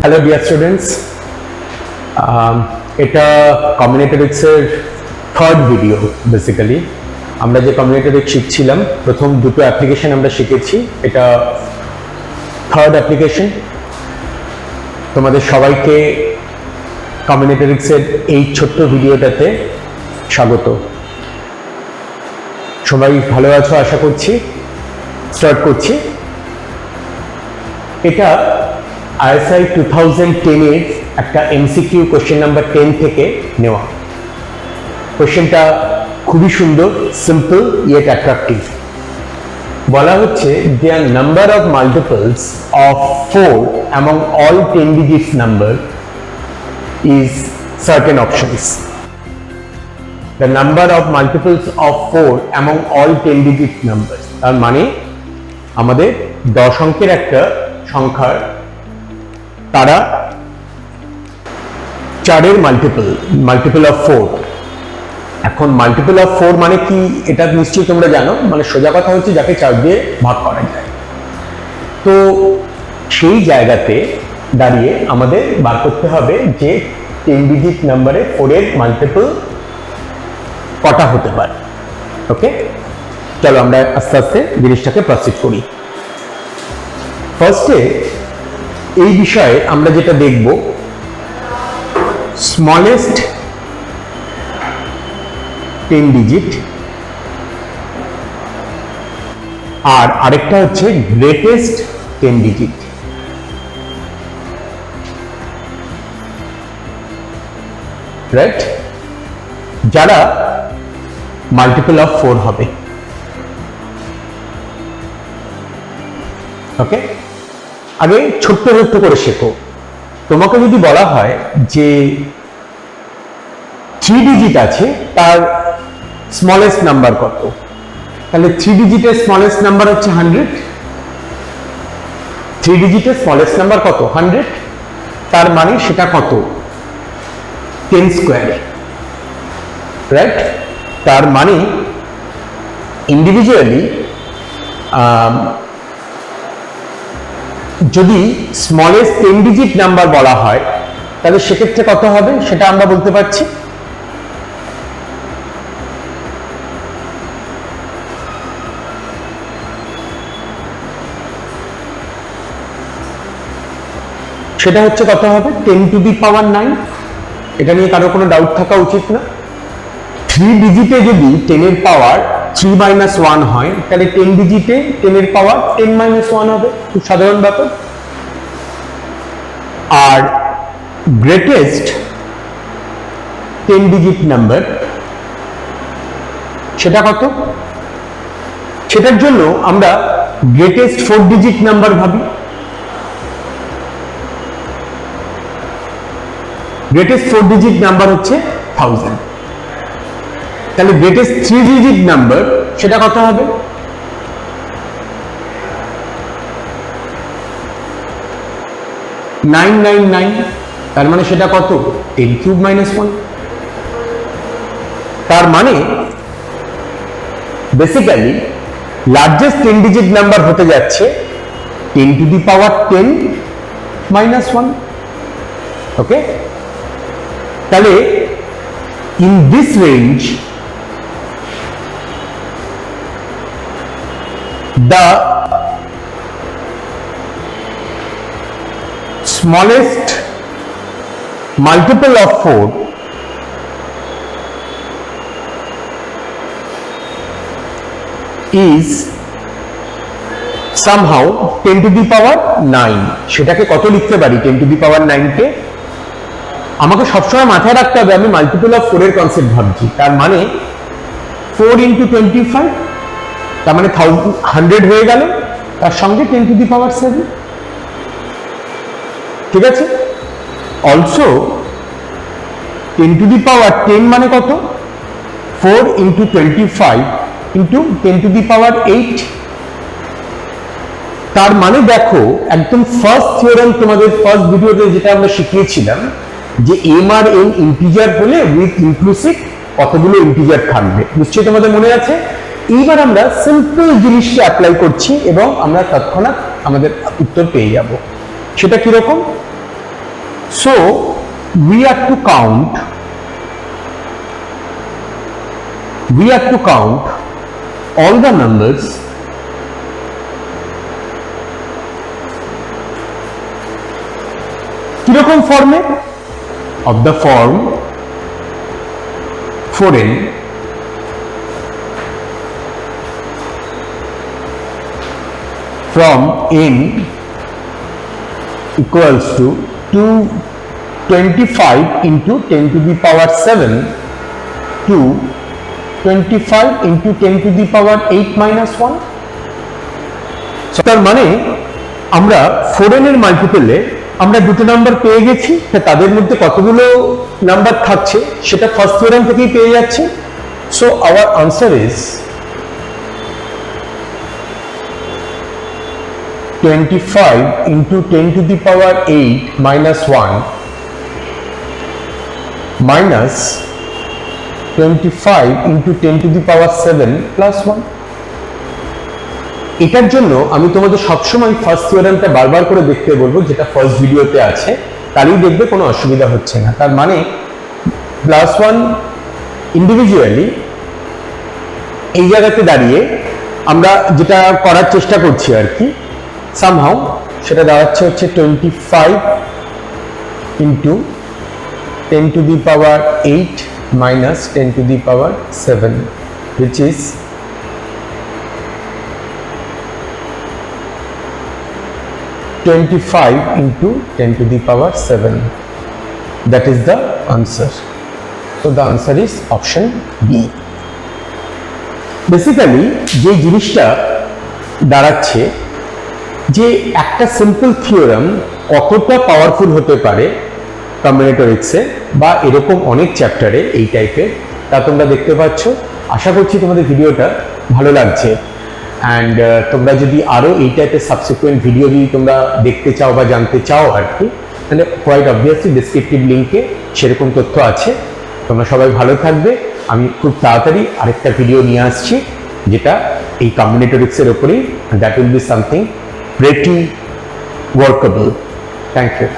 Hello dear students, এটা কম্বিনেটরিক্সের third video. Basically আমরা যে কম্বিনেটরিক্স শিখছিলাম, প্রথম দুটো অ্যাপ্লিকেশন আমরা শিখেছি, এটা থার্ড অ্যাপ্লিকেশন। তোমাদের সবাইকে কম্বিনেটরিক্সের এই ছোট্ট ভিডিওটাতে স্বাগত। সবাই ভালো আছো আশা করছি। স্টার্ট করছি। এটা ISI 2010 এর একটা MCQ কোশ্চেন নাম্বার 10 থেকে নেওয়া। কোশ্চেনটা খুবই সুন্দর, সিম্পল ইয়েট অ্যাট্রাকটিভ। বলা হচ্ছে their number of multiples of 4 among all 10 digits number is certain options. The number of multiples of 4 among all 10 digit numbers, তার মানে আমাদের 10 অঙ্কের একটা সংখ্যার তারা 4 এর মাল্টিপল অফ 4। এখন মাল্টিপল অফ 4 মানে কি এটা নিশ্চয়ই তোমরা জানো, মানে সোজা কথা হচ্ছে যাকে 4 দিয়ে ভাগ করা যায়। তো সেই জায়গাতে দাঁড়িয়ে আমাদের বার করতে হবে যে 10 ডিজিট নাম্বারে 4 এর মাল্টিপল কটা হতে পারে। ওকে, চলো আমরা আস্তে আস্তে জিনিসটাকে প্রসিড করি। ফার্স্টে এই বিষয়ে আমরা যেটা দেখব, স্মলেস্ট 10 ডিজিট, আর আরেকটা হচ্ছে গ্রেটেস্ট 10 ডিজিট। রাইট, যারা মাল্টিপল অফ 4 হবে। ওকে, আগে ছোট্ট করে শেখো। তোমাকে যদি বলা হয় যে 3 ডিজিট আছে, তার স্মলেস্ট নাম্বার কত, তাহলে 3 ডিজিটের স্মলেস্ট নাম্বার হচ্ছে 100। 3 ডিজিটের স্মলেস্ট নাম্বার কত? 100। তার মানে সেটা কত? 10 স্কোয়ার। রাইট, তার মানে ইন্ডিভিজুয়ালি যদি স্মলেস্ট 10 ডিজিট নাম্বার বলা হয়, তাহলে সেক্ষেত্রে কত হবে সেটা আমরা বলতে পারছি। সেটা হচ্ছে কত হবে? 10 টু দি পাওয়ার 9। এটা নিয়ে কারো কোনো ডাউট থাকা উচিত না। 3 ডিজিটে যদি 10 এর পাওয়ার 3 - 1 হয়, তাহলে 10 ডিজিটে 10 এর পাওয়ার 10 - 1 হবে। খুব সাধারণ ব্যাপার। আর গ্রেটেস্ট 10 ডিজিট নাম্বার সেটা কত? সেটার জন্য আমরা গ্রেটেস্ট 4 ডিজিট নাম্বার ভাবি। গ্রেটেস্ট 4 ডিজিট নাম্বার হচ্ছে 1000। তাহলে গ্রেটেস্ট 3 ডিজিট নাম্বার সেটা কত হবে? 999। তার মানে সেটা কত? 10 কিউব - 1। তার মানে বেসিক্যালি লার্জেস্ট 10 ডিজিট নাম্বার হতে যাচ্ছে 10 টু দি পাওয়ার 10 - 1। ওকে, তাহলে in this range the smallest multiple of 4 is somehow 10 to the power 9। সেটাকে কত লিখতে পারি? 10 to the power 9 কে আমাকে সবসময় মাথায় রাখতে হবে আমি মাল্টিপল অফ 4 এর কনসেপ্ট ভাবছি। তার মানে 4 × 25, তার মানে 100 হয়ে গেল, তার সঙ্গে 10 টু দি পাওয়ার 7। ঠিক আছে, অলসো 10 টু দি পাওয়ার 10 মানে কত? 4 × 25 × 10 টু দি পাওয়ার 8। তার মানে দেখো, একদম ফার্স্ট থিওরেম তোমাদের ফার্স্ট ভিডিওতে যেটা আমরা শিখিয়েছিলাম যে m আর n ইন্টিজার হলে উইথ ইনক্লুসিভ কতগুলো ইন্টিজার থাকবে, নিশ্চয়ই তোমাদের মনে আছে। এইবার আমরা সিম্পল জিনিসটা অ্যাপ্লাই করছি এবং আমরা তৎক্ষণাৎ আমাদের উত্তর পেয়ে যাব। সেটা কিরকম? So we have to count all the numbers কিরকম ফর্মে? of the form 4n from n equals to 25 into 10 to the power 7 to 25 into 10 to the power 8 minus 1. So তার মানে আমরা 4n এর মাল্টিপলে আমরা দুটো নাম্বার পেয়ে গেছি, তাদের মধ্যে কতগুলো নাম্বার থাকছে সেটা ফার্স্ট থিওরেম থেকেই পেয়ে যাচ্ছে। So our answer is 25 into 10 to the power 8 minus 1 minus 25 into 10 to the power 7 plus 1। এটার জন্য আমি তোমাদের সবসময় ফার্স্ট থিওরেমটা বারবার করে দেখতে বলবো, যেটা ফার্স্ট ভিডিওতে আছে, তাহলেই দেখবে কোনো অসুবিধা হচ্ছে না। তার মানে প্লাস 1 ইন্ডিভিজুয়ালি এই জায়গাতে দাঁড়িয়ে আমরা যেটা করার চেষ্টা করছি আর কি, সামহাউ সেটা দাঁড়াচ্ছে হচ্ছে 25 into 10 to the power 8 minus 10 to the power 7, which is 25 into 10 to the power 7. That is the answer. So the answer is option B. Basically যে জিনিসটা দাঁড়াচ্ছে যে একটা সিম্পল থিওরাম কতটা পাওয়ারফুল হতে পারে কম্বিনেটরিক্সে বা এরকম অনেক চ্যাপ্টারে এই টাইপের, তা তোমরা দেখতে পাচ্ছ। আশা করছি তোমাদের ভিডিওটা ভালো লাগছে। অ্যান্ড তোমরা যদি আরও এই টাইপের সাবসিকুয়েন্ট ভিডিও যদি তোমরা দেখতে চাও বা জানতে চাও আর কি, তাহলে কোয়াইট অবভিয়াসলি ডেসক্রিপটিভ লিঙ্কে সেরকম তথ্য আছে। তোমরা সবাই ভালো থাকবে। আমি খুব তাড়াতাড়ি আরেকটা ভিডিও নিয়ে আসছি যেটা এই কম্বিনেটরিক্সের ওপরেই, that will be something pretty workable. Thank you.